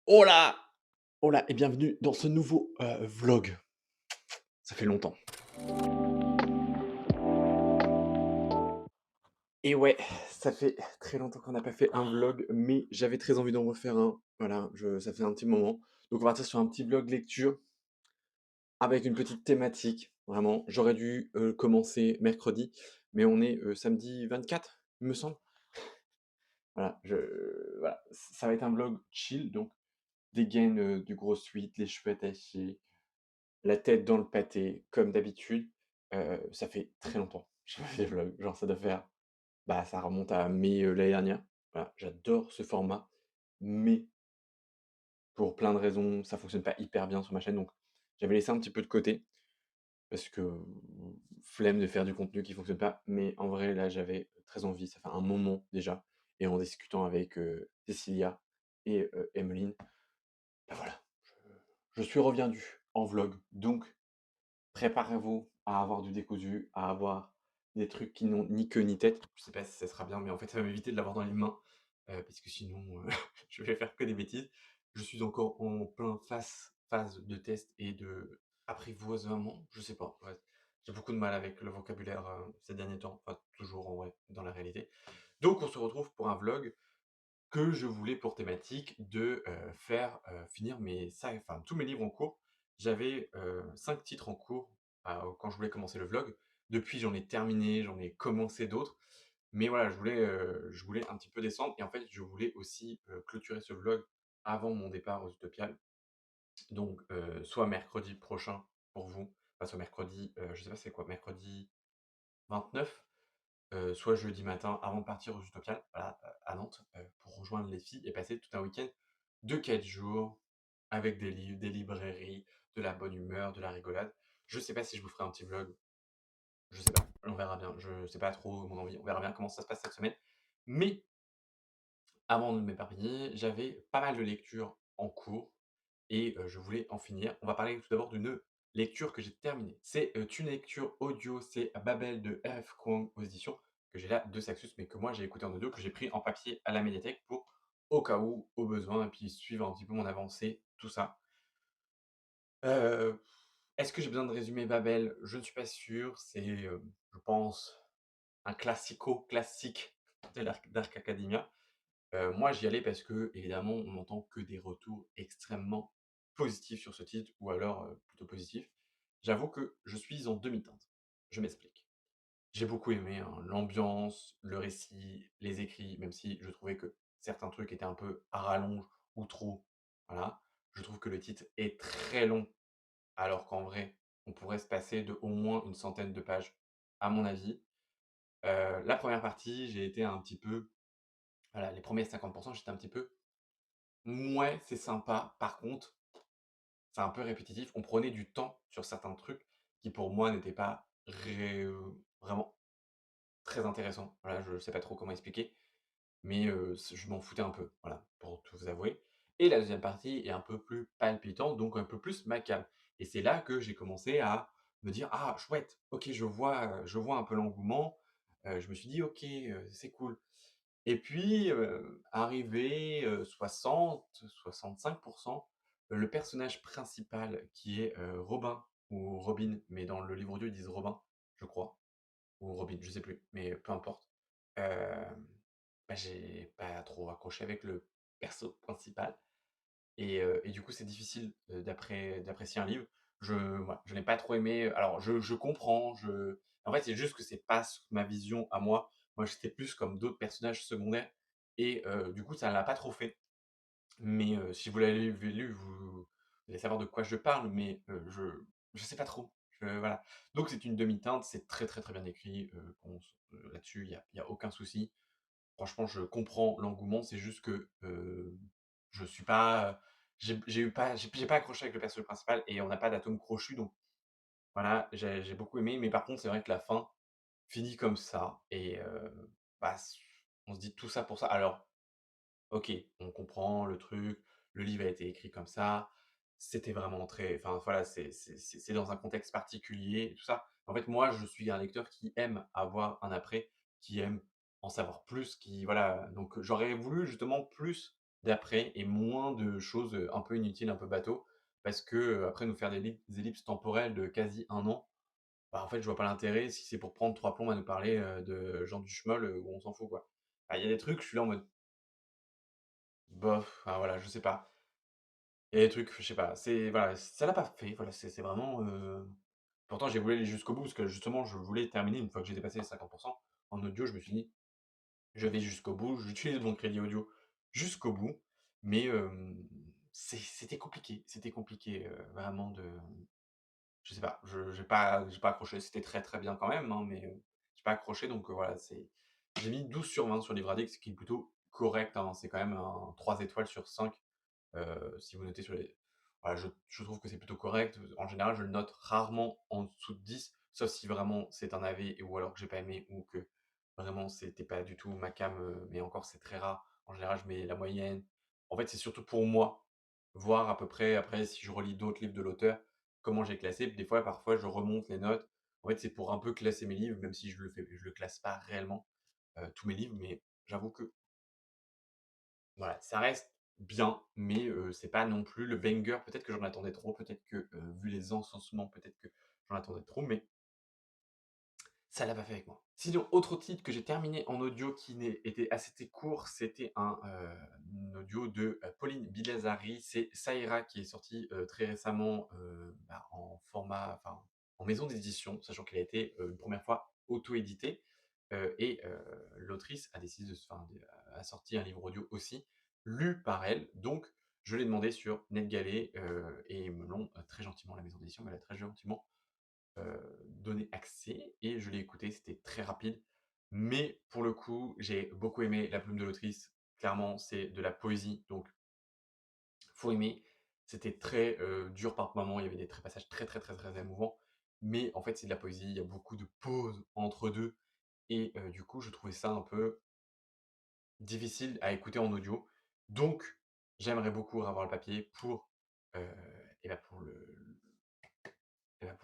Hola! Hola et bienvenue dans ce nouveau, vlog. Ça fait longtemps. Et ouais, ça fait très longtemps qu'on n'a pas fait un vlog, mais j'avais très envie d'en refaire un. Voilà, ça fait un petit moment. Donc on va partir sur un petit vlog lecture avec une petite thématique, vraiment. J'aurais dû, commencer mercredi, mais on est, samedi 24, il me semble. Voilà, ça va être un vlog chill, donc des gaines, du gros sweat, les cheveux attachés, la tête dans le pâté, comme d'habitude. Ça fait très longtemps que j'ai pas fait de vlog. Genre ça doit faire ça remonte à mai, l'année dernière. Voilà, j'adore ce format, mais pour plein de raisons, ça fonctionne pas hyper bien sur ma chaîne, donc j'avais laissé un petit peu de côté parce que flemme de faire du contenu qui fonctionne pas. Mais en vrai, là, j'avais très envie, ça fait un moment déjà, et en discutant avec, Cécilia et Emeline, voilà, je suis revenu en vlog. Donc préparez-vous à avoir du décousu, à avoir des trucs qui n'ont ni queue ni tête. Je sais pas si ça sera bien, mais en fait, ça va m'éviter de l'avoir dans les mains, parce que sinon, je vais faire que des bêtises. Je suis encore en plein phase de test et de apprivoisement, je sais pas, ouais. J'ai beaucoup de mal avec le vocabulaire, ces derniers temps, enfin toujours en vrai, dans la réalité. Donc on se retrouve pour un vlog que je voulais pour thématique de, faire, finir tous mes livres en cours. J'avais, 5 titres en cours, quand je voulais commencer le vlog. Depuis, j'en ai terminé, j'en ai commencé d'autres, mais voilà, je voulais un petit peu descendre et en fait, je voulais aussi, clôturer ce vlog avant mon départ aux Utopiales. Donc, soit mercredi prochain pour vous, enfin soit mercredi, je sais pas c'est quoi? Mercredi 29, soit jeudi matin avant de partir aux Utopiales, voilà, à Nantes, pour rejoindre les filles et passer tout un week-end de 4 jours avec des livres, des librairies, de la bonne humeur, de la rigolade. Je sais pas si je vous ferai un petit vlog, je sais pas, on verra bien. Je sais pas trop mon envie, on verra bien comment ça se passe cette semaine. Mais avant de m'éparpiller, j'avais pas mal de lectures en cours et je voulais en finir. On va parler tout d'abord d'une lecture que j'ai terminée. C'est, une lecture audio, c'est Babel de R.F. Kuang aux éditions, que j'ai là de Saxus, mais que moi j'ai écouté en audio, que j'ai pris en papier à la médiathèque pour, au cas où, au besoin et puis suivre un petit peu mon avancée, tout ça. Heu, Est-ce que j'ai besoin de résumer Babel? Je ne suis pas sûr. C'est, je pense, un classico classique de Dark Academia. Moi, j'y allais parce que évidemment, on n'entend que des retours extrêmement positifs sur ce titre ou alors, plutôt positifs. J'avoue que je suis en demi-teinte. Je m'explique. J'ai beaucoup aimé, hein, l'ambiance, le récit, les écrits, même si je trouvais que certains trucs étaient un peu à rallonge ou trop, voilà. Je trouve que le titre est très long, alors qu'en vrai, on pourrait se passer de au moins une centaine de pages, à mon avis. La première partie, j'ai été un petit peu voilà, les premiers 50, j'étais un petit peu: «Mouais, c'est sympa». Par contre, c'est un peu répétitif. On prenait du temps sur certains trucs qui, pour moi, n'étaient pas vraiment très intéressants. Voilà, je sais pas trop comment expliquer, mais je m'en foutais un peu, voilà, pour tout vous avouer. Et la deuxième partie est un peu plus palpitante, donc un peu plus ma came. Et c'est là que j'ai commencé à me dire: «Ah chouette, OK, je vois un peu l'engouement». Je me suis dit: «OK, c'est cool». Et puis, arrivé, 60-65, le personnage principal qui est, Robin ou Robin, mais dans le livre audio, ils disent Robin, je crois, ou Robin, je sais plus, mais peu importe. Hem, j'ai pas trop accroché avec le perso principal et du coup, c'est difficile, d'apprécier un livre. Voilà, je n'ai pas trop aimé, alors je comprends, en fait, c'est juste que c'est pas ma vision à moi. Moi, j'étais plus comme d'autres personnages secondaires et du coup, ça l'a pas trop fait. Mais si vous l'avez lu, vous allez savoir de quoi je parle, mais je sais pas trop. Voilà. Donc c'est une demi-teinte, c'est très, très, très bien écrit, là-dessus, il y a aucun souci. Franchement, je comprends l'engouement, c'est juste que, je suis pas, j'ai pas accroché avec le personnage principal et on n'a pas d'atome crochu, donc voilà, j'ai beaucoup aimé, mais par contre, c'est vrai que la fin finit comme ça et s on se dit tout ça pour ça. Alors, OK, on comprend le truc, le livre a été écrit comme ça, c'était vraiment très enfin voilà, c'est dans un contexte particulier et tout ça. En fait, moi, je suis un lecteur qui aime avoir un après, qui aime en savoir plus, qui voilà, donc j'aurais voulu justement plus d'après et moins de choses, un peu inutiles, un peu bateau. Parce que, après nous faire des ellipses temporelles de quasi 1 an, bah, en fait, je vois pas l'intérêt si c'est pour prendre 3 plombes à nous parler, de Jean du Schmoll, où on s'en fout, quoi. Bah, il y a des trucs, je suis là en mode: «Bof», enfin voilà, je sais pas. Il y a des trucs, je sais pas, c'est voilà, ça l'a pas fait, voilà, c'est vraiment, pourtant j'ai voulu aller jusqu'au bout parce que justement je voulais terminer une fois que j'étais passé les 50 en audio, je me suis dit: «Je vais jusqu'au bout, j'utilise mon crédit audio jusqu'au bout», mais c'était compliqué, vraiment de je sais pas, je j'ai pas accroché. C'était très, très bien quand même, hein, mais j'ai pas accroché donc voilà, c'est j'ai mis 12/20 sur Livradix, ce qui est plutôt correct, hein. C'est quand même un 3 étoiles sur 5. Si vous notez sur les voilà, je trouve que c'est plutôt correct. En général, je le note rarement en dessous de 10, sauf si vraiment c'est un AV et ou alors que j'ai pas aimé ou que vraiment c'était pas du tout ma came, mais encore c'est très rare. En général, je mets la moyenne. En fait, c'est surtout pour moi, voir à peu près après si je relis d'autres livres de l'auteur, comment j'ai classé. Des fois, parfois, je remonte les notes. En fait, c'est pour un peu classer mes livres, même si je le classe pas réellement, tous mes livres, mais j'avoue que voilà, ça reste bien, mais c'est pas non plus le banger. Peut-être que j'en attendais trop, peut-être que, vu les encensements, peut-être que j'en attendais trop, mais ça l'a pas fait avec moi. Sinon, autre titre que j'ai terminé en audio qui était assez court, c'était un audio de, Pauline Bilazari. C'est Saïra qui est sorti, très récemment, bah, en format enfin, en maison d'édition, sachant qu'elle a été, une 1re fois auto-éditée, et l'autrice a décidé de se enfin, de a sorti un livre audio aussi, lu par elle. Donc je l'ai demandé sur NetGalley, et ils me l'ont, très gentiment la maison d'édition me l'a très gentiment donné accès et je l'ai écouté, c'était très rapide. Mais pour le coup, j'ai beaucoup aimé la plume de l'autrice. Clairement, c'est de la poésie, donc faut aimer. C'était très, dur par moments, il y avait des passages très, très, très, très émouvants. Mais en fait, c'est de la poésie, il y a beaucoup de pauses entre 2 et du coup, je trouvais ça un peu difficile à écouter en audio. Donc j'aimerais beaucoup avoir le papier pour, heu et bah, pour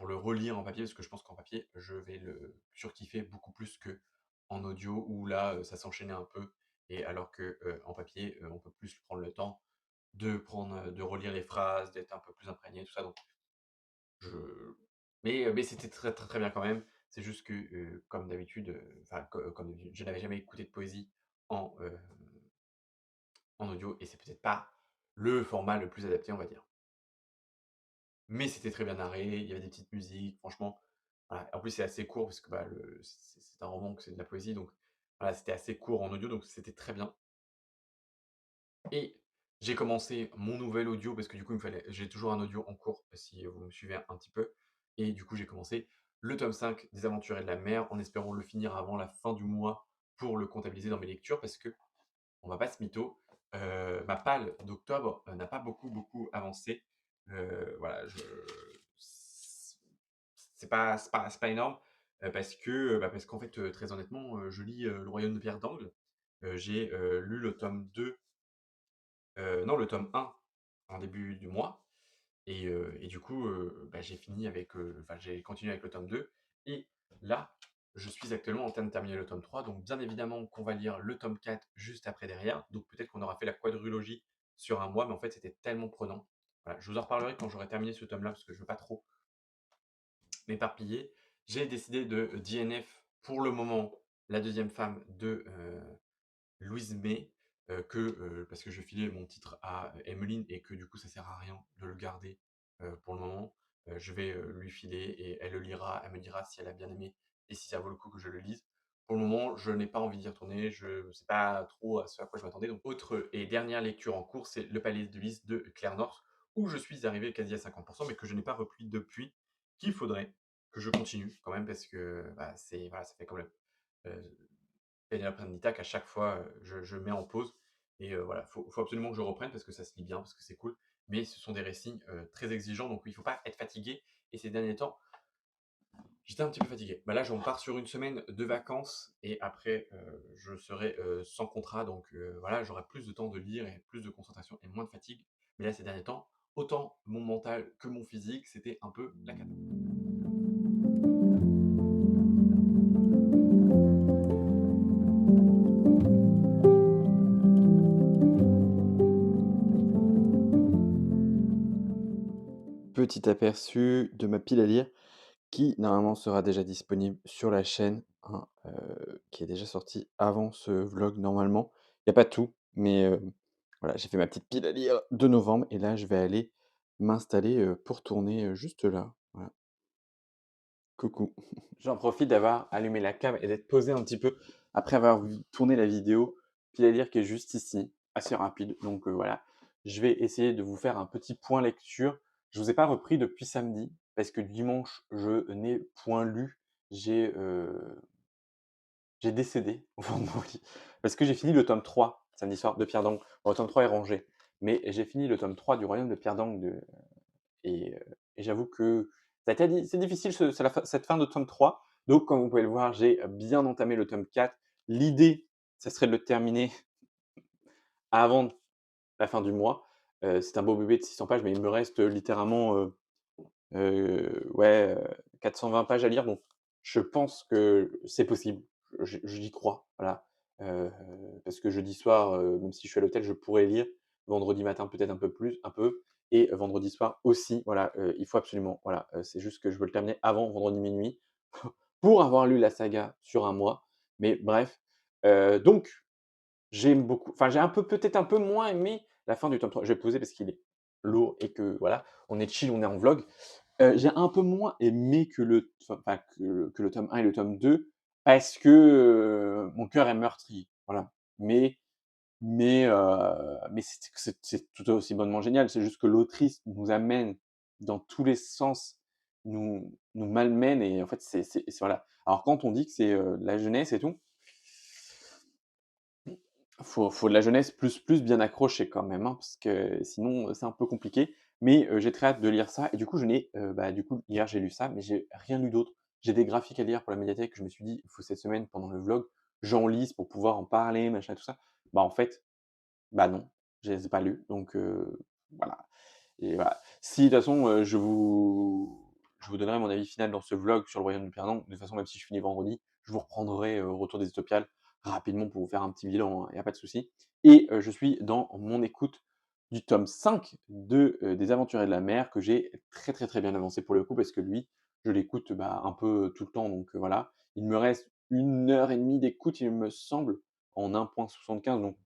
le relire en papier, parce que je pense qu'en papier, je vais le surkiffer beaucoup plus qu'en audio où là, ça s'enchaînait un peu et alors que, en papier, on peut plus prendre le temps de relire les phrases, d'être un peu plus imprégné, tout ça donc je mais c'était très, très, très bien quand même. C'est juste que, comme d'habitude, enfin comme d'habitude, je n'avais jamais écouté de poésie en, en audio et c'est peut-être pas le format le plus adapté, on va dire. Mais c'était très bien narré, il y avait des petites musiques, franchement, voilà. En plus, c'est assez court parce que, bah, c'est un roman, que c'est de la poésie, donc voilà, c'était assez court en audio, donc c'était très bien et j'ai commencé mon nouvel audio parce que du coup, il me fallait j'ai toujours un audio en cours, si vous me suivez un petit peu et du coup, j'ai commencé le tome 5 des Aventuriers de la mer en espérant le finir avant la fin du mois pour le comptabiliser dans mes lectures parce que on va pas se mytho, ma palle d'octobre, n'a pas beaucoup, beaucoup avancé. Voilà, je c'est pas énorme, parce que, bah, parce qu'en fait, très honnêtement, je lis, Le Royaume de Pierre d'Angle. J'ai, lu le tome 2, non, le tome 1 en début du mois et du coup, bah, j'ai fini avec, enfin, j'ai continué avec le tome 2 et là, je suis actuellement en train de terminer le tome 3 donc bien évidemment qu'on va lire le tome 4 juste après derrière, donc peut-être qu'on aura fait la quadrilogie sur un mois, mais en fait, c'était tellement prenant. Voilà, je vous en reparlerai quand j'aurai terminé ce tome-là, parce que je veux pas trop m'éparpiller. J'ai décidé de DNF pour le moment la deuxième femme de, Louise May, parce que je filais mon titre à Emmeline et que du coup ça sert à rien de le garder, pour le moment. Je vais, lui filer et elle le lira, elle me dira si elle a bien aimé et si ça vaut le coup que je le lise. Pour le moment, je n'ai pas envie d'y retourner, je sais pas trop à ce à quoi je m'attendais. Donc autre et dernière lecture en cours, c'est Le Palais de Lys de Claire North, où je suis arrivé quasi à 50 mais que je n'ai pas repris depuis, qu'il faudrait que je continue quand même parce que, bah, c'est voilà, ça fait quand même, heu Daniel Aprenditak, à chaque fois, je mets en pause et voilà, faut absolument que je reprenne parce que ça se lit bien, parce que c'est cool, mais ce sont des récits, très exigeants, donc il faut pas être fatigué et ces derniers temps, j'étais un petit peu fatigué. Bah, là, j'en pars sur une semaine de vacances et après, je serai, sans contrat, donc voilà, j'aurai plus de temps de lire et plus de concentration et moins de fatigue. Mais là, ces derniers temps, autant mon mental que mon physique, c'était un peu la cata. petit aperçu de ma pile à lire qui normalement sera déjà disponible sur la chaîne, hein, qui est déjà sorti avant ce vlog normalement. Il y a pas tout, mais voilà, j'ai fait ma petite pile à lire de novembre et là je vais aller m'installer, pour tourner, juste là. Voilà. Coucou. J'en profite d'avoir allumé la cam et d'être posé un petit peu après avoir tourné la vidéo pile à lire qui est juste ici, assez rapide. Donc voilà, je vais essayer de vous faire un petit point lecture. Je vous ai pas repris depuis samedi parce que dimanche, je n'ai point lu. J'ai j'ai décédé vendredi parce que j'ai fini le tome 3 samedi soir de Pierre Dac. Bon, le tome 3 est rangé, mais j'ai fini le tome 3 du Royaume de Pierre Dac et j'avoue que ça a été c'est difficile c'est cette fin de tome 3. Donc comme vous pouvez le voir, j'ai bien entamé le tome 4. L'idée, ça serait de le terminer avant la fin du mois. C'est un beau bébé de 600 pages, mais il me reste littéralement, ouais, 420 pages à lire, donc je pense que c'est possible. J'y crois, voilà. Heu, Parce que jeudi soir, même si je suis à l'hôtel, je pourrais lire. Vendredi matin, peut-être un peu plus, un peu et vendredi soir aussi, voilà, il faut absolument, voilà, c'est juste que je veux le terminer avant vendredi minuit pour avoir lu la saga sur un mois. Mais bref, donc j'aime beaucoup enfin, j'ai un peu peut-être un peu moins aimé la fin du tome 3. Je vais poser parce qu'il est lourd et que voilà, on est chill, on est en vlog. J'ai un peu moins aimé que enfin que le tome 1 et le tome 2 parce que, mon cœur est meurtri, voilà. Mais mais c'est tout aussi bonnement génial. C'est juste que l'autrice nous amène dans tous les sens, nous malmène et en fait c'est voilà. Alors quand on dit que c'est, la jeunesse et tout, faut de la jeunesse plus bien accroché quand même, hein, parce que sinon, c'est un peu compliqué. Mais, j'ai très hâte de lire ça et du coup je n'ai, bah, du coup hier j'ai lu ça, mais j'ai rien lu d'autre. J'ai des graphiques à lire pour la médiathèque, je me suis dit: «Il faut cette semaine pendant le vlog, j'en lise pour pouvoir en parler, machin tout ça». Bah, en fait, bah, non, je les ai pas lus donc voilà et voilà. Si de toute façon, je vous donnerai mon avis final dans ce vlog sur le Royaume du Perdant. De toute façon, même si je finis vendredi, je vous reprendrai, Retour des Utopiales rapidement pour vous faire un petit bilan, hein, il y a pas de souci et je suis dans mon écoute du tome 5 de, des Aventuriers de la Mer que j'ai très, très, très bien avancé pour le coup parce que lui, je l'écoute, bah, un peu tout le temps donc voilà. Il me reste 1 heure et demie d'écoute, il me semble, en 1,75 donc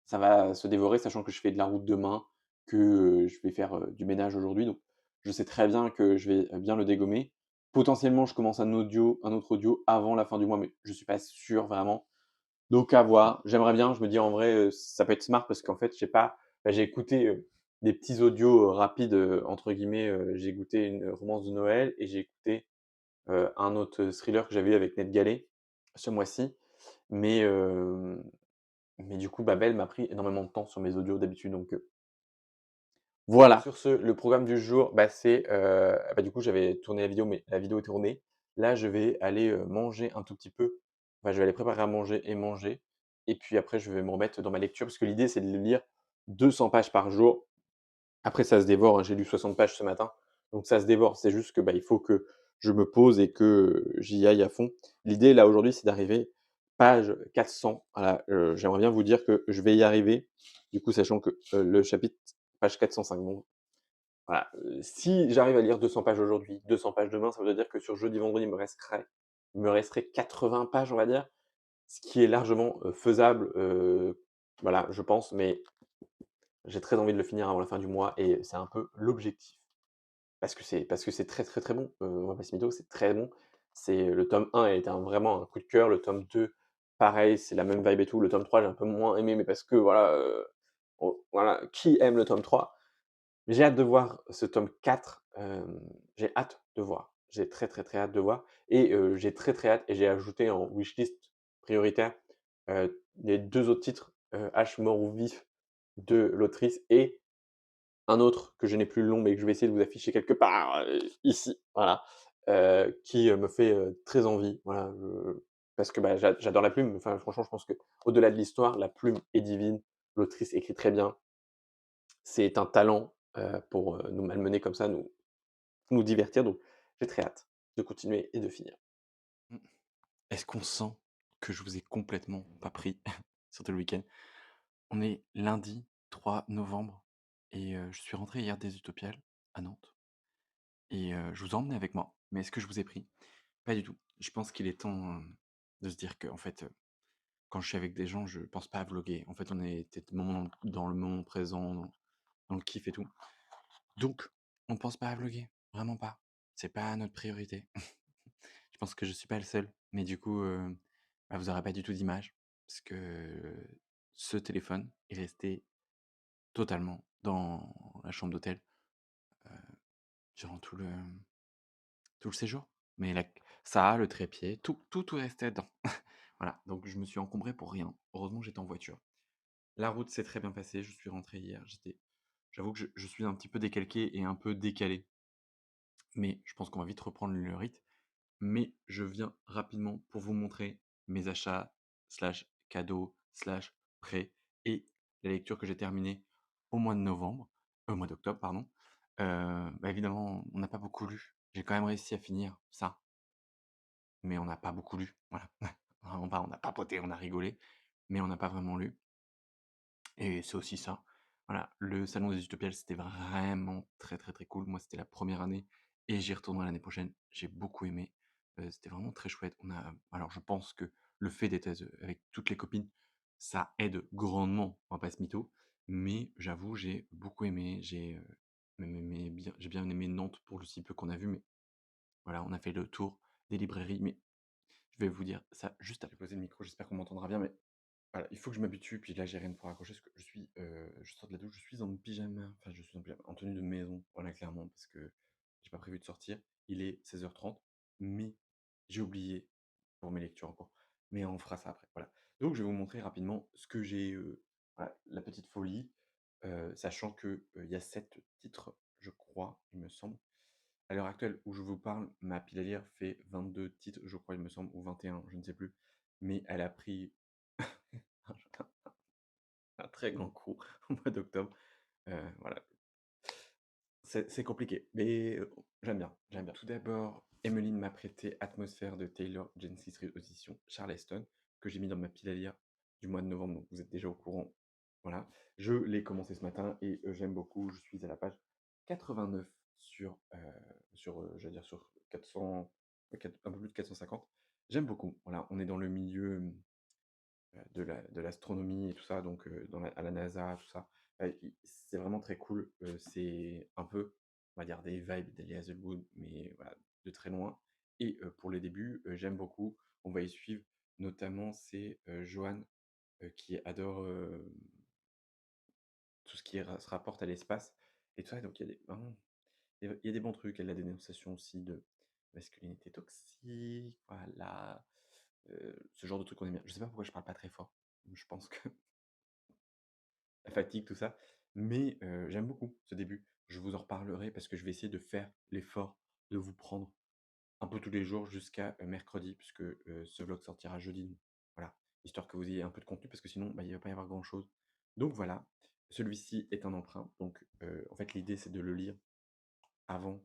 ça va se dévorer, sachant que je fais de la route demain, que, je vais faire, du ménage aujourd'hui, donc je sais très bien que je vais, bien le dégommer. Potentiellement, je commence un autre audio avant la fin du mois, mais je suis pas sûr vraiment, donc à voir. J'aimerais bien, je me dis en vrai, ça peut être smart parce qu'en fait, j'ai écouté, des petits audios, «rapides», entre guillemets, j'ai écouté une romance de Noël et j'ai écouté, un autre, thriller que j'avais eu avec Ned Gallet ce mois-ci, mais mais du coup, Babel m'a pris énormément de temps sur mes audios d'habitude, donc voilà. Sur ce, le programme du jour, bah, c'est, bah, du coup, j'avais tourné la vidéo, mais la vidéo est tournée. Là, je vais aller, manger un tout petit peu. Enfin, je vais aller préparer à manger et manger et puis après, je vais me remettre dans ma lecture parce que l'idée, c'est de lire 200 pages par jour. Après, ça se dévore, hein, j'ai lu 60 pages ce matin, donc ça se dévore. C'est juste que, bah, il faut que je me pose et que j'y aille à fond. L'idée, là, aujourd'hui, c'est d'arriver page 400. Voilà, j'aimerais bien vous dire que je vais y arriver. Du coup, sachant que, le chapitre page 405, bon, voilà, si j'arrive à lire 200 pages aujourd'hui, 200 pages demain, ça veut dire que sur jeudi, vendredi, il me resterait 80 pages, on va dire, ce qui est largement, faisable, voilà, je pense, mais j'ai très envie de le finir avant la fin du mois et c'est un peu l'objectif. Parce que c'est très, très, très bon, on va pas se mytho, c'est très bon. Le tome 1 est vraiment un coup de cœur, le tome 2 pareil, c'est la même vibe et tout. Le tome 3 j'ai un peu moins aimé, mais parce que voilà, voilà, qui aime le tome 3? J'ai hâte de voir ce tome 4, j'ai hâte de voir. J'ai très, très, très hâte de voir et j'ai très, très hâte et j'ai ajouté en wishlist prioritaire, les 2 autres titres, H mort ou vif de l'autrice et un autre que je n'ai plus le nom, mais que je vais essayer de vous afficher quelque part, ici, voilà, qui, me fait, très envie. Voilà, parce que, bah, j'adore la plume. Enfin, franchement, je pense qu'au-delà de l'histoire, la plume est divine. L'autrice écrit très bien. C'est un talent, pour, nous malmener comme ça, nous divertir, donc j'ai très hâte de continuer et de finir. Mmh. Est-ce qu'on sent que je vous ai complètement pas pris, surtout le week-end? On est lundi 3 novembre et je suis rentré hier des Utopiales à Nantes. et je vous emmenais avec moi. Mais est-ce que je vous ai pris? Pas du tout. Je pense qu'il est temps, de se dire qu'en fait, quand je suis avec des gens, je pense pas à vlogger. En fait, on était dans le moment présent, dans le kiff et tout. Donc, on pense pas à vlogger, vraiment pas. C'est pas notre priorité. Je pense que je suis pas le seul, mais du coup, bah, vous aurez pas du tout d'image parce que ce téléphone est resté totalement dans la chambre d'hôtel, heu, durant tout le séjour. Mais ça, le trépied, tout est resté dedans. Voilà, donc je me suis encombré pour rien. Heureusement, j'étais en voiture. La route s'est très bien passée, je suis rentré hier, j'avoue que je suis un petit peu décalqué et un peu décalé, mais je pense qu'on va vite reprendre le rythme. Mais je viens rapidement pour vous montrer mes achats, slash cadeaux, slash prêts et la lecture que j'ai terminée au mois de novembre, au mois d'octobre, pardon. Bah, évidemment, on n'a pas beaucoup lu. J'ai quand même réussi à finir ça, mais on n'a pas beaucoup lu. Voilà. Vraiment pas, on a papoté, on a rigolé, mais on n'a pas vraiment lu. Et c'est aussi ça. Voilà, le salon des Utopiales, c'était vraiment très, très, très cool. Moi, c'était la première année et j'y retournerai l'année prochaine. J'ai beaucoup aimé. C'était vraiment très chouette. Alors, je pense que le fait d'être avec toutes les copines, ça aide grandement, on va pas se mytho. Mais j'avoue, j'ai beaucoup aimé. J'ai bien aimé Nantes pour le si peu qu'on a vu. Mais voilà, on a fait le tour des librairies. Mais je vais vous dire ça juste après poser le micro. J'espère qu'on m'entendra bien. Mais voilà, il faut que je m'habitue, puis là j'ai rien pour raccrocher parce que je sors de la douche, je suis en pyjama, enfin je suis en pyjama, en tenue de maison, voilà clairement, parce que j'ai pas prévu de sortir. Il est 16h30, mais j'ai oublié pour mes lectures encore. Mais on fera ça après, voilà. Donc je vais vous montrer rapidement ce que j'ai, voilà, la petite folie, sachant que, il y a 7 titres, je crois, il me semble. À l'heure actuelle où je vous parle, ma pile à lire fait 22 titres, je crois, il me semble, ou 21, je ne sais plus. Mais elle a pris un très grand coup au mois d'octobre. Voilà, c'est compliqué, mais j'aime bien, j'aime bien. Tout d'abord, Emmeline m'a prêté Atmosphère de Taylor Jenkins Reid aux éditions Charleston, que j'ai mis dans ma pile à lire du mois de novembre, donc vous êtes déjà au courant. Voilà, je l'ai commencé ce matin et j'aime beaucoup. Je suis à la page 89 j'allais dire sur 400, un peu plus de 450. J'aime beaucoup. Voilà, on est dans le milieu de l'astronomie et tout ça, donc à la NASA, tout ça. C'est vraiment très cool. C'est un peu, on va dire, des vibes d'Eli Hazelwood, mais voilà, de très loin. Et pour les débuts, j'aime beaucoup. On va y suivre, notamment, c'est Joanne qui adore tout ce qui se rapporte à l'espace et tout ça. Donc il y a des bons trucs. Elle a des dénonciations aussi de masculinité toxique, voilà. Ce genre de trucs qu'on aime bien. Je sais pas pourquoi je parle pas très fort. Je pense que la fatigue, tout ça. Mais j'aime beaucoup ce début. Je vous en reparlerai parce que je vais essayer de faire l'effort de vous prendre un peu tous les jours jusqu'à mercredi, puisque ce vlog sortira jeudi. Voilà, histoire que vous ayez un peu de contenu, parce que sinon, bah, il ne va pas y avoir grand-chose. Donc voilà, celui-ci est un emprunt. Donc en fait, l'idée, c'est de le lire avant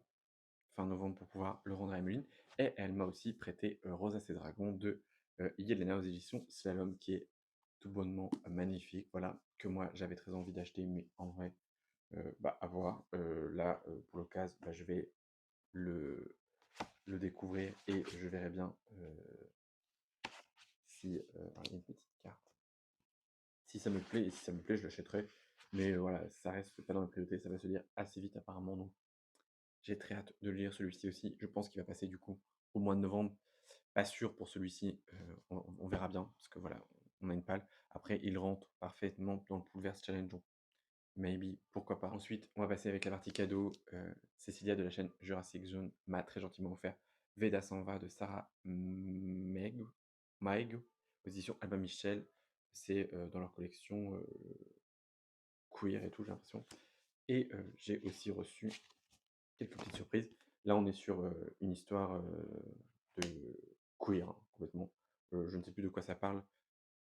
fin novembre pour pouvoir le rendre à Emeline. Et elle m'a aussi prêté Rosas et Dragons de Yelena aux éditions Slalom, qui est tout bonnement magnifique. Voilà, que moi j'avais très envie d'acheter, mais en vrai, bah, à voir. Là, pour l'occasion, bah, je vais le, le découvrir et je verrai bien si. Alors, il y a une petite carte. Si ça me plaît, et si ça me plaît, je l'achèterai. Mais voilà, ça reste pas dans la priorité, ça va se lire assez vite apparemment. Donc j'ai très hâte de lire celui-ci aussi. Je pense qu'il va passer du coup au mois de novembre. Pas sûr pour celui-ci, on verra bien, parce que voilà, on a une palle. Après, il rentre parfaitement dans le Poolverse Challenge, donc maybe, pourquoi pas. Ensuite, on va passer avec la partie cadeau. Cécilia de la chaîne Jurassic Zone m'a très gentiment offert Veda s'en va de Sarah Maeg, aux éditions Albin Michel. C'est dans leur collection queer et tout, j'ai l'impression. Et j'ai aussi reçu quelques petites surprises. Là, on est sur une histoire de queer, hein, complètement. Je ne sais plus de quoi ça parle,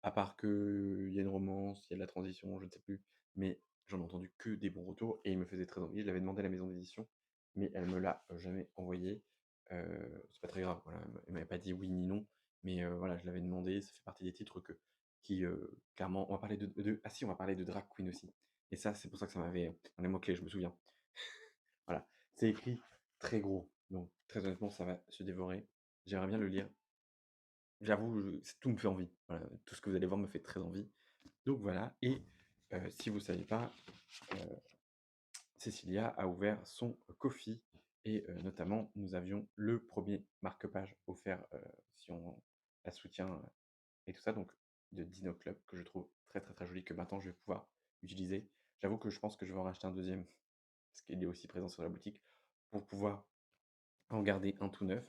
à part qu'il y a une romance, il y a de la transition, je ne sais plus. Mais j'en ai entendu que des bons retours et il me faisait très envie. Je l'avais demandé à la maison d'édition, mais elle me l'a jamais envoyé. C'est pas très grave, voilà. Elle m'avait pas dit oui ni non, mais voilà, je l'avais demandé. Ça fait partie des titres qui, clairement, on va parler ah si, on va parler de drag queen aussi. Et ça, c'est pour ça que ça m'avait, dans les mots-clés, je me souviens. Voilà, c'est écrit très gros, donc très honnêtement, ça va se dévorer. J'aimerais bien le lire. J'avoue, tout me fait envie. Voilà, tout ce que vous allez voir me fait très envie. Donc voilà, et si vous ne savez pas, heu, Cecilia a ouvert son Ko-fi et notamment, nous avions le premier marque-page offert, si on la soutient, et tout ça, donc de Dino Club, que je trouve très, très, très joli, que maintenant je vais pouvoir utiliser. J'avoue que je pense que je vais en racheter un deuxième parce qu'il est aussi présent sur la boutique, pour pouvoir en garder un tout neuf.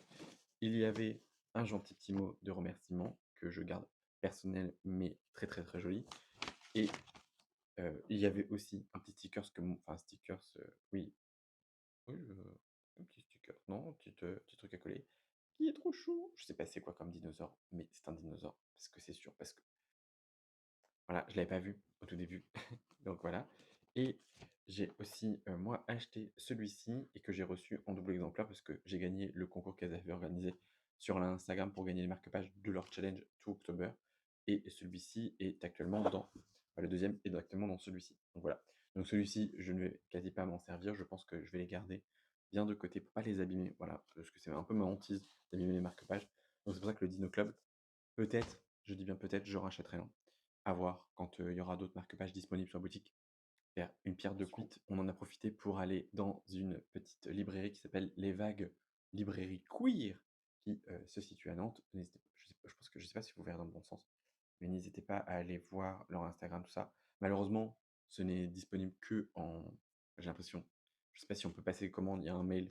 Il y avait un gentil petit mot de remerciement que je garde personnel, mais très, très, très joli, et il y avait aussi un petit stickers que mon enfin stickers, oui, oui, un petit sticker, non, un petit truc à coller, qui est trop chou. Je sais pas c'est quoi comme dinosaure, mais c'est un dinosaure, parce que c'est sûr, parce que voilà, je l'avais pas vu au tout début. Donc voilà, et j'ai aussi, moi, acheté celui-ci et que j'ai reçu en double exemplaire parce que j'ai gagné le concours qu'elles avaient organisé sur l'Instagram pour gagner les marque-pages de leur challenge To October, et celui-ci est actuellement dans le deuxième est actuellement dans celui-ci. Donc voilà. Donc celui-ci, je ne vais quasi pas m'en servir. Je pense que je vais les garder bien de côté pour pas les abîmer, voilà, parce que c'est un peu ma hantise d'abîmer les marque-pages. Donc c'est pour ça que le Dino Club, peut-être, je dis bien peut-être, je rachèterai un. À voir quand, il y aura d'autres marque-pages disponibles sur la boutique. Faire une pierre deux coups. Ensuite, on en a profité pour aller dans une petite librairie qui s'appelle Les Vagues Librairie Queer, qui, se situe à Nantes. N'hésitez je sais pas, je pense que je sais pas si vous verrez dans le bon sens, mais n'hésitez pas à aller voir leur Instagram, tout ça. Malheureusement, ce n'est disponible que en j'ai l'impression. Je sais pas si on peut passer commande, il y a un mail,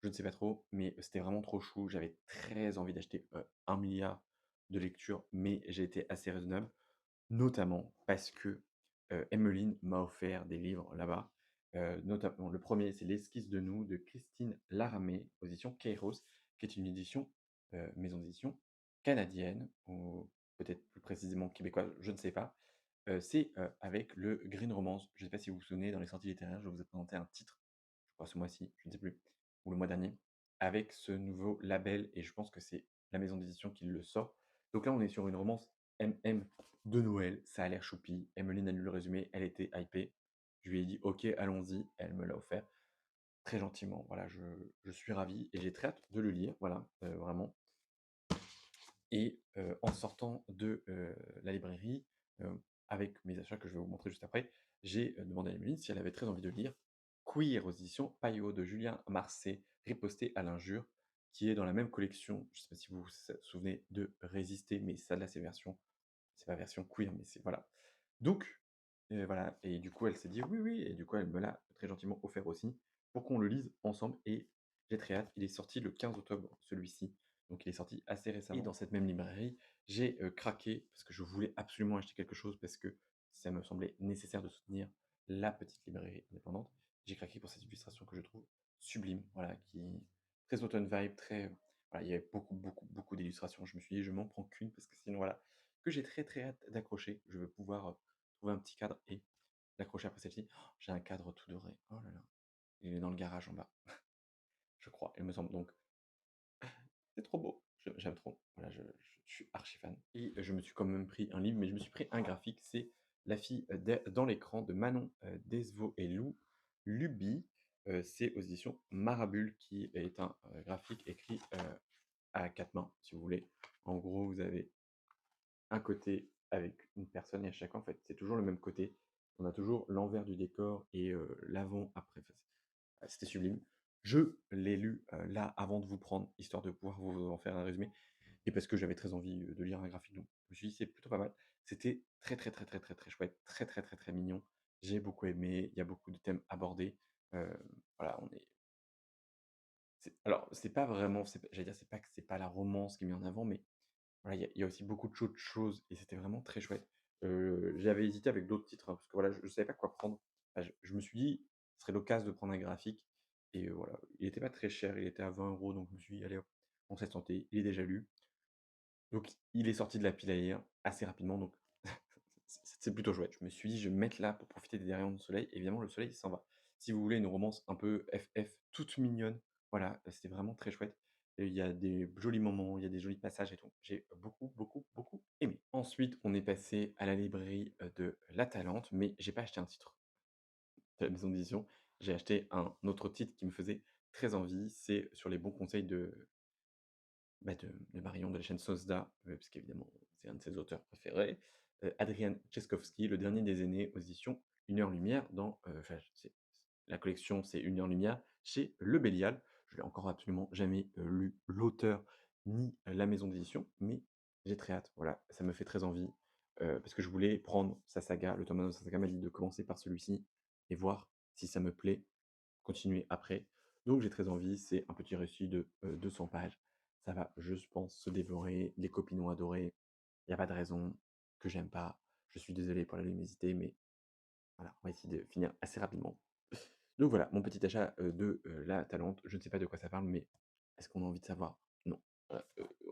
je ne sais pas trop, mais c'était vraiment trop chou. J'avais très envie d'acheter, 1 000 de lectures, mais j'ai été assez raisonnable. Notamment parce que, Emmeline m'a offert des livres là-bas, notamment le premier c'est «L'esquisse de nous» de Christine Laramé aux éditions Kairos, qui est une édition, maison d'édition canadienne ou peut-être plus précisément québécoise, je ne sais pas. C'est, avec le Green Romance. Je ne sais pas si vous vous souvenez, dans les sorties littéraires, je vous ai présenté un titre, je crois ce mois-ci, je ne sais plus, ou le mois dernier, avec ce nouveau label, et je pense que c'est la maison d'édition qui le sort. Donc là, on est sur une romance MM de Noël, ça a l'air choupi. Emmeline a lu le résumé, elle était hypée. Je lui ai dit: «OK, allons-y», elle me l'a offert très gentiment. Voilà, je suis ravi et j'ai très hâte de le lire, voilà, vraiment. Et en sortant de, la librairie, avec mes achats que je vais vous montrer juste après, j'ai, demandé à Emeline si elle avait très envie de lire Queer aux éditions Payot de Julien Marsay, Riposter à l'injure, qui est dans la même collection, je ne sais pas si vous vous souvenez de Résister, mais ça là c'est pas version queer, mais c'est voilà. Donc voilà, et du coup elle s'est dit: «Oui, oui», et du coup elle me l'a très gentiment offert aussi pour qu'on le lise ensemble, et j'ai très hâte. Il est sorti le 15 octobre, celui-ci, donc il est sorti assez récemment. Et dans cette même librairie, j'ai, craqué parce que je voulais absolument acheter quelque chose parce que ça me semblait nécessaire de soutenir la petite librairie indépendante. J'ai craqué pour cette illustration que je trouve sublime, voilà, qui très automne vibe, très voilà, il y avait beaucoup, beaucoup, beaucoup d'illustrations. Je me suis dit: «Je m'en prends qu'une parce que sinon voilà», que j'ai très, très hâte d'accrocher. Je vais pouvoir, trouver un petit cadre et l'accrocher après celle-ci. Oh, j'ai un cadre tout doré. Oh là là, il est dans le garage en bas, je crois, il me semble, donc c'est trop beau. J'aime trop. Voilà, je suis archi fan, et je me suis quand même pris un livre, mais je me suis pris un graphique, c'est La fille, dans l'écran de Manon, Desvaux et Lou Luby. C'est aux éditions Marabule, qui est un, graphique écrit, à 4 mains, si vous voulez. En gros, vous avez un côté avec une personne, et à chaque fois, en fait, c'est toujours le même côté. On a toujours l'envers du décor et l'avant après. Enfin, c'était sublime. Je l'ai lu, là, avant de vous prendre, histoire de pouvoir vous en faire un résumé, et parce que j'avais très envie, de lire un graphique, donc je me suis dit: «C'est plutôt pas mal». C'était très, très, très, très, très, très chouette, très, très, très, très mignon. J'ai beaucoup aimé, il y a beaucoup de thèmes abordés. Voilà, on est alors c'est pas vraiment, j'allais dire, c'est pas que c'est pas la romance qui est mise en avant, mais voilà, il y a aussi beaucoup d'autres choses, et c'était vraiment très chouette. J'avais hésité avec d'autres titres, hein, parce que voilà, je savais pas quoi prendre. Je me suis dit: «Ce serait l'occasion de prendre un graphique», et voilà. Il était pas très cher, il était à 20 €, donc je me suis dit: «Allez hop, on sait se tenter». Il est déjà lu, donc il est sorti de la pile à lire assez rapidement, donc c'est plutôt chouette. Je me suis dit: «Je vais me mettre là pour profiter des rayons de soleil». Évidemment, le soleil il s'en va. Si vous voulez une romance un peu FF, toute mignonne, voilà, c'était vraiment très chouette, et il y a des jolis moments, il y a des jolis passages et tout. J'ai beaucoup, beaucoup, beaucoup aimé. Ensuite, on est passé à la librairie, de La Talente, mais j'ai pas acheté un titre de la maison d'édition. J'ai acheté un autre titre qui me faisait très envie, c'est sur les bons conseils de Marion de la chaîne Sosda, parce qu'évidemment, c'est un de ses auteurs préférés, Adrian Tchaikovsky, Le dernier des aînés, aux éditions Une heure lumière dans, enfin, c'est la collection, c'est Une heure lumière chez Le Bélial. Je l'ai encore absolument jamais, lu l'auteur ni la maison d'édition, mais j'ai très hâte. Voilà, ça me fait très envie, parce que je voulais prendre sa saga, le tome 1 de sa saga m'a dit de commencer par celui-ci et voir si ça me plaît, continuer après. Donc j'ai très envie, c'est un petit récit de 200 pages. Ça va, je pense, se dévorer. Les copines ont adoré. Il n'y a pas de raison que j'aime pas. Je suis désolé pour la luminosité, mais voilà, on va essayer de finir assez rapidement. Donc voilà, mon petit achat de La Talente. Je ne sais pas de quoi ça parle, mais est-ce qu'on a envie de savoir? Non.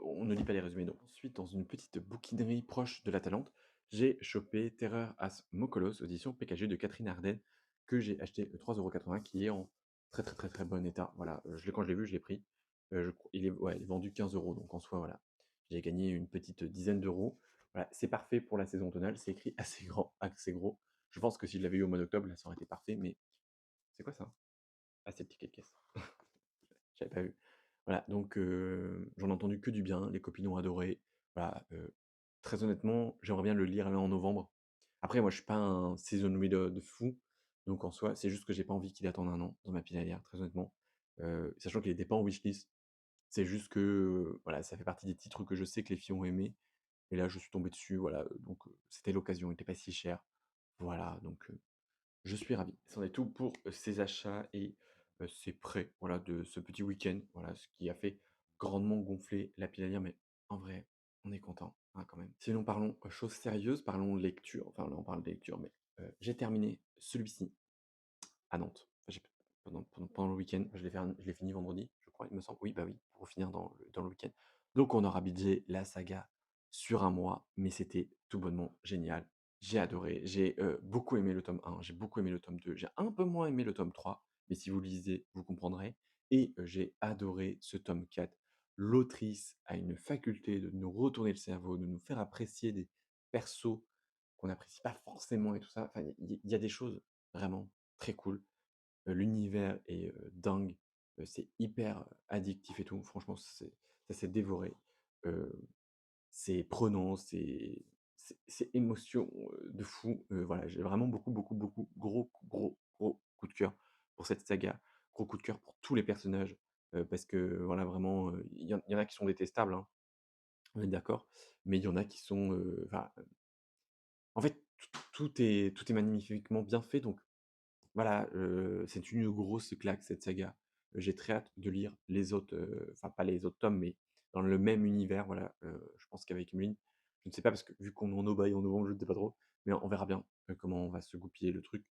On ne lit pas les résumés. Donc ensuite, dans une petite bouquinerie proche de La Talente, j'ai chopé Terreur as Mokolos, audition PKG de Catherine Ardenne, que j'ai acheté 3,80 €, qui est en très très très très bon état. Voilà, quand je l'ai vu, je l'ai pris. Il est vendu 15 euros, donc en soi, voilà. J'ai gagné une petite dizaine d'euros. Voilà, c'est parfait pour la saison automnale. C'est écrit assez grand, assez gros. Je pense que si je l'avais eu au mois d'octobre, là, ça aurait été parfait, mais c'est quoi ça? Ah, c'est le ticket de caisse. J'avais pas vu. Voilà, donc j'en ai entendu que du bien, les copines ont adoré. Voilà, très honnêtement, j'aimerais bien le lire là en novembre. Après, moi, je suis pas un season reader de fou, donc en soi, c'est juste que j'ai pas envie qu'il attende un an dans ma pile à lire, très honnêtement. Sachant qu'il était pas en wishlist. C'est juste que, voilà, ça fait partie des titres que je sais que les filles ont aimés et là, je suis tombé dessus, voilà, donc c'était l'occasion, il était pas si cher. Voilà, donc je suis ravi. C'en est tout pour ces achats et ces prêts, voilà, de ce petit week-end, voilà, ce qui a fait grandement gonfler la pile à lire, mais en vrai, on est content, hein, quand même. Sinon, parlons choses sérieuses, parlons lecture. Enfin, là, on parle de lecture, mais j'ai terminé celui-ci à Nantes. Enfin, pendant le week-end, je l'ai fini vendredi, je crois, il me semble. Oui, bah oui, pour finir dans le week-end. Donc, on aura bidgé la saga sur un mois, mais c'était tout bonnement génial. J'ai adoré, j'ai beaucoup aimé le tome 1, j'ai beaucoup aimé le tome 2, j'ai un peu moins aimé le tome 3, mais si vous lisez, vous comprendrez. Et j'ai adoré ce tome 4. L'autrice a une faculté de nous retourner le cerveau, de nous faire apprécier des persos qu'on n'apprécie pas forcément et tout ça. Enfin, il y a des choses vraiment très cool. L'univers est dingue. C'est hyper addictif et tout. Franchement, ça s'est dévoré. Heu, c'est prenant, c'est émotion de fou. Voilà, j'ai vraiment beaucoup, beaucoup, beaucoup, gros, gros, gros coup de cœur pour cette saga. Gros coup de cœur pour tous les personnages, parce que voilà, vraiment, il y en a qui sont détestables, hein, on est d'accord, mais il y en a qui sont, enfin, en fait, tout est magnifiquement bien fait, donc voilà, c'est une grosse claque cette saga. J'ai très hâte de lire les autres, enfin pas les autres tomes, mais dans le même univers, voilà. Je pense qu'avec Emeline, je ne sais pas parce que vu qu'on est en aubaine en novembre, je ne sais pas trop, mais on verra bien, comment on va se goupiller le truc.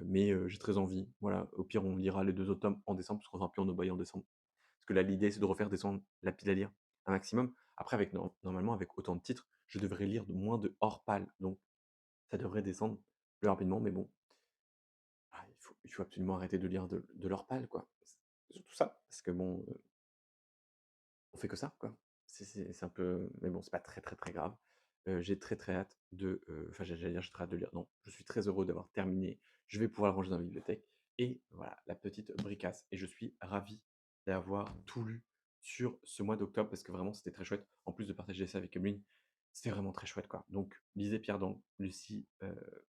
Mais j'ai très envie, voilà. Au pire, on lira les 2 autres tomes en décembre, parce qu'on sera plus en aubaine en décembre. Parce que là, l'idée, c'est de refaire descendre la pile à lire un maximum. Après, avec normalement, avec autant de titres, je devrais lire de moins de hors palle, donc ça devrait descendre plus rapidement, mais bon, il faut absolument arrêter de lire de l'Orpal, quoi. C'est surtout ça, parce que bon, on fait que ça, quoi. C'est un peu mais bon, c'est pas très, très, très grave. J'ai très, très hâte de, enfin, j'allais dire: «J'ai très hâte de lire». Non, je suis très heureux d'avoir terminé. Je vais pouvoir le ranger dans la bibliothèque et voilà, la petite bricasse et je suis ravi d'avoir tout lu sur ce mois d'octobre parce que vraiment, c'était très chouette. En plus de partager ça avec Emeline, c'était vraiment très chouette, quoi. Donc lisez Pierre Dac, Lucie,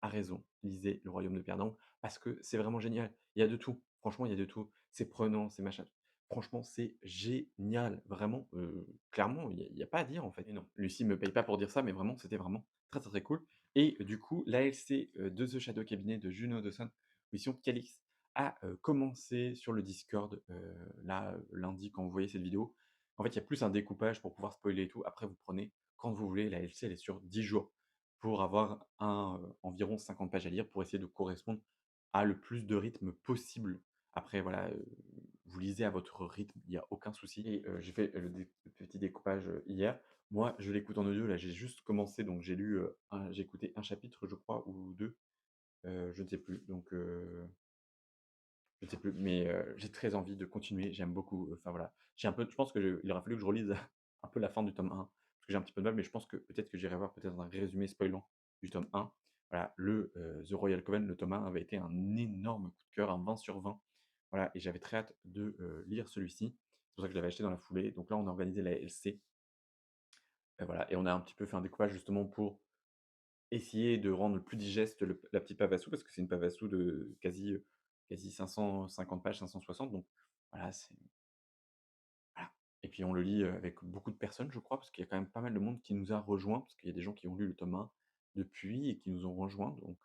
a raison. Lisez Le Royaume de Pierre Dac parce que c'est vraiment génial. Il y a de tout. Franchement, il y a de tout. C'est prenant, c'est machin. Franchement, c'est génial, vraiment, clairement, il y a pas à dire, en fait et non, Lucie me paye pas pour dire ça, mais vraiment, c'était vraiment très, très, très cool et du coup, l'ALC, de The Shadow Cabinet de Juno Dawson, mission Calix, a, commencé sur le Discord, là, lundi, quand vous voyez cette vidéo. En fait, il y a plus un découpage pour pouvoir spoiler et tout. Après, vous prenez quand vous voulez. L'ALC, elle est sur 10 jours pour avoir environ 50 pages à lire pour essayer de correspondre à le plus de rythme possible. Après, voilà, vous lisez à votre rythme, il y a aucun souci et j'ai fait le petit découpage, hier. Moi, je l'écoute en audio, là, j'ai juste commencé, donc j'ai écouté un chapitre, je crois, ou 2, je ne sais plus, donc je ne sais plus, mais j'ai très envie de continuer, j'aime beaucoup, enfin voilà. Je pense il aura fallu que je relise un peu la fin du tome 1, parce que j'ai un petit peu de mal, mais je pense que peut-être que j'irai voir peut-être un résumé spoilant du tome 1. Voilà, The Royal Coven, le tome 1 avait été un énorme coup de cœur, un 20 sur 20. Voilà et j'avais très hâte de, lire celui-ci. C'est pour ça que je l'avais acheté dans la foulée. Donc là, on a organisé la LC et voilà et on a un petit peu fait un découpage justement pour essayer de rendre le plus digeste la petite Pavassou parce que c'est une Pavassou de quasi 550 pages, 560 donc voilà, c'est voilà et puis on le lit, avec beaucoup de personnes, je crois, parce qu'il y a quand même pas mal de monde qui nous a rejoints, parce qu'il y a des gens qui ont lu le tome 1 depuis et qui nous ont rejoints donc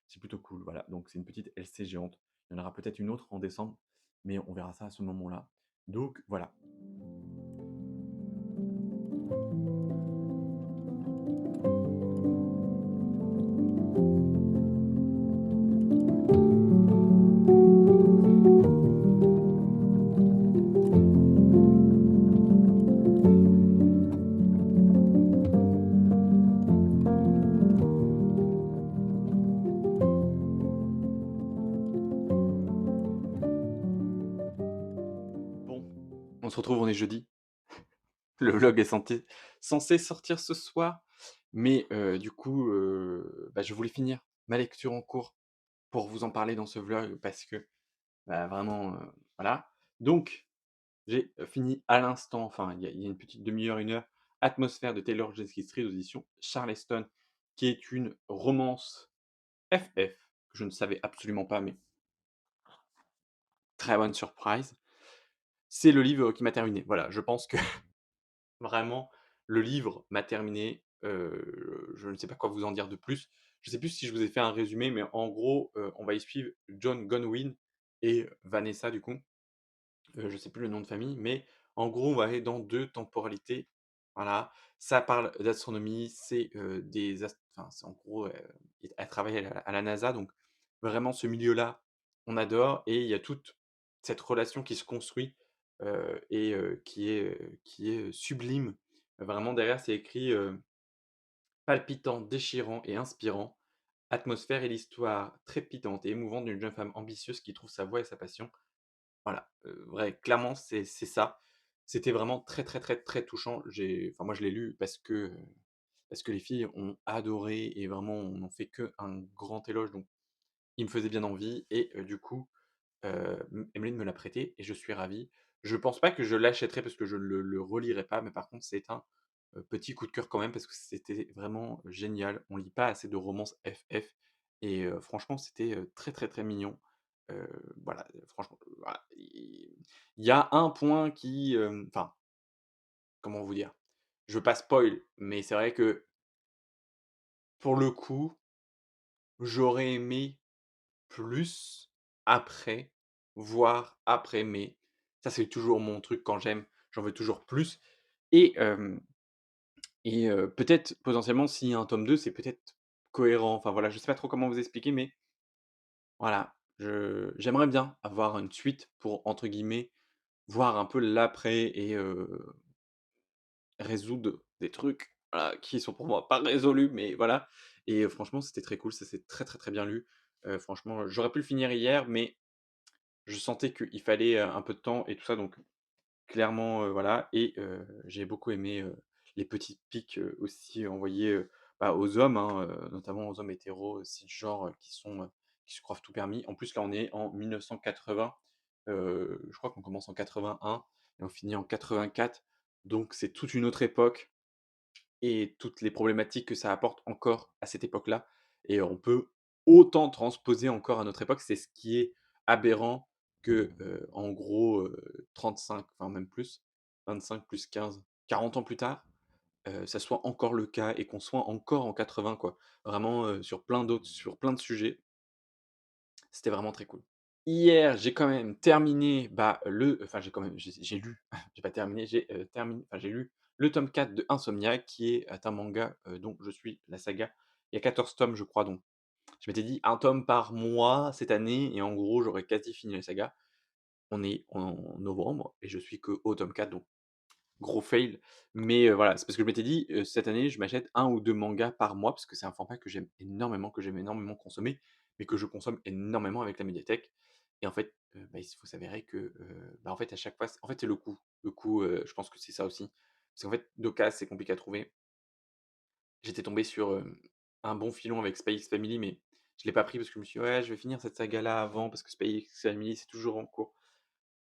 c'est plutôt cool, voilà. Donc c'est une petite LC géante. Il y en aura peut-être une autre en décembre, mais on verra ça à ce moment-là. Donc voilà. Bon, on se retrouve, on est jeudi. Le vlog est censé sortir ce soir, mais du coup, bah, je voulais finir ma lecture en cours pour vous en parler dans ce vlog parce que, bah, vraiment, voilà. Donc j'ai, fini à l'instant, enfin il y a une petite demi heure, 1 heure, Atmosphère de Taylor Jenkins Reid aux éditions Charleston, qui est une romance FF que je ne savais absolument pas, mais très bonne surprise. C'est le livre qui m'a terminé. Voilà, je pense que vraiment, le livre m'a terminé, je ne sais pas quoi vous en dire de plus. Je sais plus si je vous ai fait un résumé, mais en gros, on va y suivre John Gonwin et Vanessa du coup. Je sais plus le nom de famille, mais en gros, on va aller dans 2 temporalités. Voilà, ça parle d'astronomie, c'est, des ast enfin, c'est en gros, elle travaille à la NASA, donc vraiment ce milieu-là, on adore et il y a toute cette relation qui se construit, et qui est, sublime. Vraiment derrière, c'est écrit, «Palpitant, déchirant et inspirant, Atmosphère est l'histoire trépidante et émouvante d'une jeune femme ambitieuse qui trouve sa voie et sa passion». Voilà, vrai, clairement, c'est ça. C'était vraiment très, très, très, très touchant. Enfin, moi, je l'ai lu parce que les filles ont adoré et vraiment, on n'en fait qu'un grand éloge, donc il me faisait bien envie et du coup, Emeline me l'a prêté et je suis ravi. Je pense pas que je l'achèterai parce que je ne le relirai pas, mais par contre, c'est un, petit coup de cœur quand même parce que c'était vraiment génial. On lit pas assez de romances FF et franchement, c'était, très, très, très mignon. Heu, voilà, franchement, voilà, il y a un point qui, enfin, comment vous dire? Je veux pas spoil, mais c'est vrai que pour le coup, j'aurais aimé plus après, voir après, mais ça, c'est toujours mon truc quand j'en veux toujours plus et peut-être potentiellement s'il y a un tome 2 c'est peut-être cohérent. Enfin voilà, je sais pas trop comment vous expliquer, mais voilà, je j'aimerais bien avoir une suite pour, entre guillemets, «voir un peu l'après» et résoudre des trucs, voilà, qui sont pour moi pas résolus, mais voilà et franchement, c'était très cool, ça s'est très, très, très bien lu. Franchement, j'aurais pu le finir hier, mais je sentais qu'il fallait, un peu de temps et tout ça, donc clairement, voilà et j'ai beaucoup aimé, les petites piques, aussi envoyées, bah, aux hommes, hein, notamment aux hommes hétéros, cisgenres, qui se croient tout permis. En plus, là, on est en 1980, je crois qu'on commence en 81 et on finit en 84, donc c'est toute une autre époque et toutes les problématiques que ça apporte encore à cette époque-là et on peut autant transposer encore à notre époque. C'est ce qui est aberrant que, en gros, 35, enfin même plus, 25 plus 15, 40 ans plus tard, ça soit encore le cas et qu'on soit encore en 80 quoi. Vraiment, sur plein de sujets, c'était vraiment très cool. Hier, j'ai quand même terminé, bah, enfin j'ai quand même, j'ai lu, j'ai pas terminé, j'ai lu le tome 4 de Insomniac qui est un manga, dont je suis la saga. Il y a 14 tomes je crois, donc je m'étais dit un tome par mois cette année et en gros j'aurais quasi fini la saga. On est en novembre et je suis qu'au tome 4 donc gros fail. Mais voilà, c'est parce que je m'étais dit, cette année je m'achète un ou 2 mangas par mois parce que c'est un format que j'aime énormément consommer, mais que je consomme énormément avec la médiathèque et en fait, bah, il faut s'avérer que, bah, en fait, à chaque fois, en fait, c'est le coût. Le coût, je pense que c'est ça aussi. Parce qu'en fait, d'occasion, c'est compliqué à trouver. J'étais tombé sur, un bon filon avec Space Family, mais Je l'ai pas pris parce que je me suis dit: «Ouais, je vais finir cette saga-là avant parce que Spy X Family, c'est toujours en cours».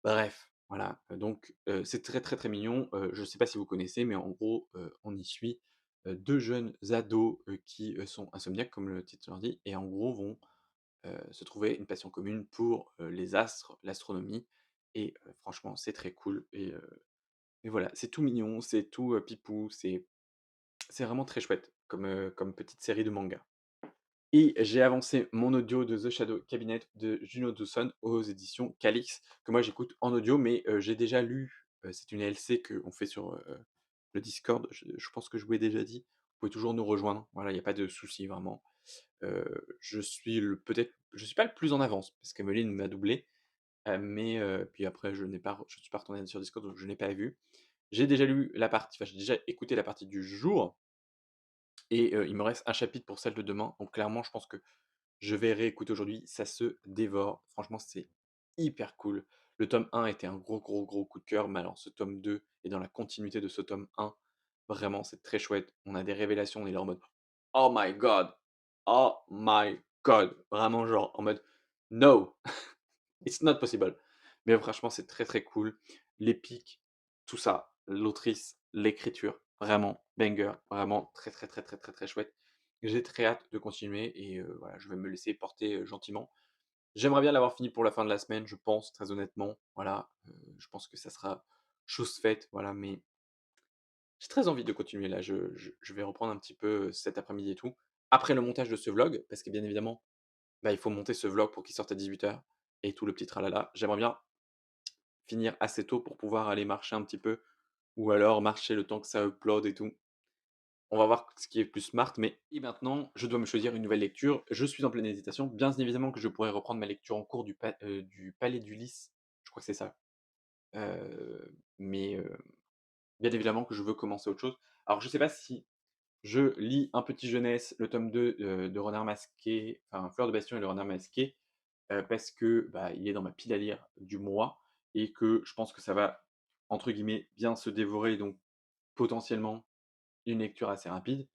Bref, voilà, donc c'est très, très, très mignon. Je ne sais pas si vous connaissez, mais en gros, on y suit, 2 jeunes ados, qui, sont insomniaques comme le titre l'indique et en gros vont, se trouver une passion commune pour, les astres, l'astronomie et franchement c'est très cool et voilà, c'est tout mignon, c'est tout, pipou, c'est vraiment très chouette comme petite série de manga. Et j'ai avancé mon audio de The Shadow Cabinet de Juno Dawson aux éditions Calix, que moi j'écoute en audio, mais j'ai déjà lu, c'est une LC qu'on fait sur, le Discord, je pense que je vous l'ai déjà dit. Vous pouvez toujours nous rejoindre, voilà, il y a pas de souci vraiment. Je suis pas le plus en avance parce qu'Emeline m'a doublé, mais puis après je suis pas retourné sur Discord, donc je n'ai pas vu. J'ai déjà lu la partie enfin j'ai déjà écouté la partie du jour et il me reste un chapitre pour celle de demain, donc clairement je pense que je vais réécouter aujourd'hui, ça se dévore. Franchement, c'est hyper cool. Le tome 1 était un gros, gros, gros coup de cœur, mais alors ce tome 2 est dans la continuité de ce tome 1. Vraiment, c'est très chouette. On a des révélations, on est là en mode «Oh my god! Oh my god!» Vraiment genre en mode «No, it's not possible!» Mais franchement, c'est très, très cool. L'épique, tout ça, l'autrice, l'écriture, vraiment banger, vraiment très, très, très, très, très, très chouette. J'ai très hâte de continuer et voilà, je vais me laisser porter, gentiment. J'aimerais bien l'avoir fini pour la fin de la semaine, je pense, très honnêtement, voilà, je pense que ça sera chose faite, voilà, mais j'ai très envie de continuer là. Je vais reprendre un petit peu, cet après-midi et tout. Après le montage de ce vlog, parce que bien évidemment, bah, il faut monter ce vlog pour qu'il sorte à 18h et tout le petit tralala. J'aimerais bien finir assez tôt pour pouvoir aller marcher un petit peu ou alors marcher le temps que ça upload et tout. On va voir ce qui est plus smart, mais et maintenant, je dois me choisir une nouvelle lecture. Je suis en pleine hésitation. Bien évidemment que je pourrais reprendre ma lecture en cours du Palais d'Ulysse, je crois que c'est ça. Mais bien évidemment que je veux commencer autre chose. Alors je sais pas si je lis Un Petit Jeunesse, le tome 2 de Renard Masqué, enfin Fleur de Bastion et le Renard Masqué, parce que, bah, il est dans ma pile à lire du mois et que je pense que ça va, entre guillemets, «bien se dévorer», donc potentiellement une lecture assez rapide.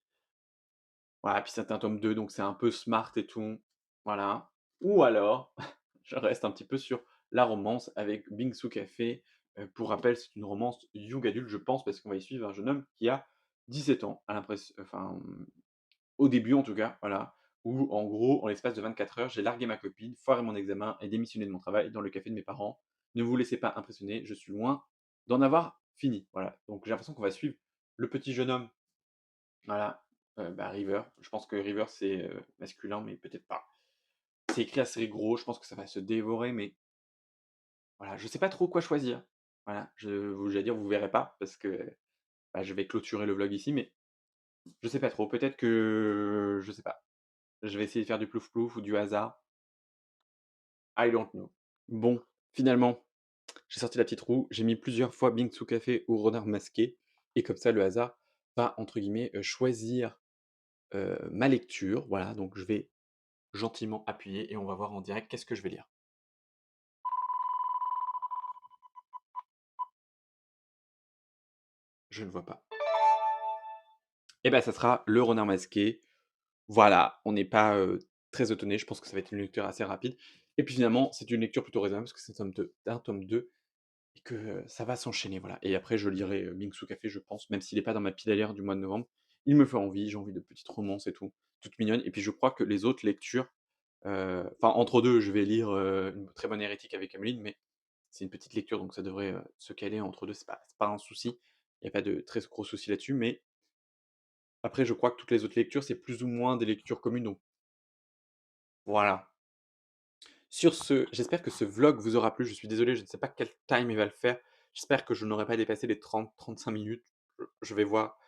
Voilà, puis c'est un tome 2 donc c'est un peu smart et tout, voilà. Ou alors, je reste un petit peu sur la romance avec Bingsu Café. Pour rappel, c'est une romance young adulte, je pense, parce qu'on va y suivre un jeune homme qui a 17 ans, au début en tout cas, voilà. Où en gros, en l'espace de 24 heures, j'ai largué ma copine, foiré mon examen et démissionné de mon travail dans le café de mes parents. Ne vous laissez pas impressionner, je suis loin d'en avoir fini, voilà. Donc j'ai l'impression qu'on va suivre le petit jeune homme, voilà, bah, River. Je pense que River, c'est, masculin, mais peut-être pas. C'est écrit assez gros, je pense que ça va se dévorer, mais voilà, je sais pas trop quoi choisir. Voilà, j'allais dire, vous verrez pas parce que, bah, je vais clôturer le vlog ici, mais je sais pas trop. Peut-être que je sais pas. Je vais essayer de faire du plouf-plouf ou du hasard. I don't know. Bon, finalement, j'ai sorti la petite roue, j'ai mis plusieurs fois Bingsu Café ou Renard Masqué et comme ça, le hasard va, entre guillemets, choisir, ma lecture. Voilà, donc je vais gentiment appuyer et on va voir en direct qu'est-ce que je vais lire. Je ne vois pas. Et ben, ça sera Le Renard Masqué. Voilà, on n'est pas, très étonné. Je pense que ça va être une lecture assez rapide et puis finalement, c'est une lecture plutôt raisonnable parce que c'est un tome 2 et que, ça va s'enchaîner, voilà et après je lirai, Bingsu Café, je pense, même s'il est pas dans ma pile à lire du mois de novembre. Il me fait envie, j'ai envie de petites romances et tout, toutes mignonnes et puis je crois que les autres lectures, enfin entre 2, je vais lire, Une très bonne hérétique avec Emeline, mais c'est une petite lecture donc ça devrait, se caler entre 2, c'est pas un souci. Il y a pas de très gros souci là-dessus, mais après je crois que toutes les autres lectures, c'est plus ou moins des lectures communes donc voilà. Sur ce, j'espère que ce vlog vous aura plu. Je suis désolé, je ne sais pas quel time il va le faire. J'espère que je n'aurai pas dépassé les 30-35 minutes. Je vais voir,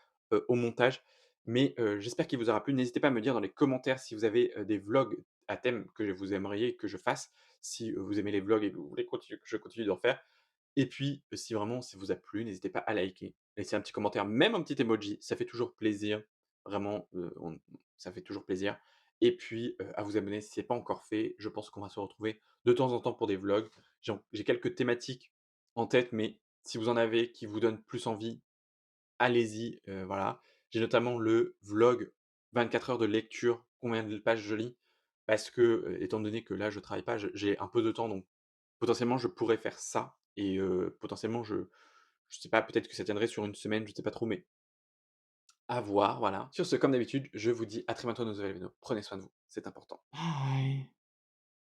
au montage. Mais, j'espère qu'il vous aura plu. N'hésitez pas à me dire dans les commentaires si vous avez, des vlogs à thème que vous aimeriez que je fasse. Si, vous aimez les vlogs et que vous voulez que je continue d'en faire. Et puis, si vraiment ça vous a plu, n'hésitez pas à liker, laisser un petit commentaire, même un petit emoji, ça fait toujours plaisir. Vraiment, ça fait toujours plaisir. Et puis, à vous abonner si ce n'est pas encore fait. Je pense qu'on va se retrouver de temps en temps pour des vlogs. J'ai quelques thématiques en tête, mais si vous en avez qui vous donnent plus envie, allez-y, voilà. J'ai notamment le vlog 24 heures de lecture, combien de pages je lis. parce que, étant donné que là, je travaille pas, j'ai un peu de temps, donc potentiellement, je pourrais faire ça et potentiellement, je sais pas, peut-être que ça tiendrait sur une semaine, je sais pas trop, mais à voir, voilà. Sur ce, comme d'habitude, je vous dis à très bientôt dans une nouvelle vidéo. Prenez soin de vous, c'est important. Bye.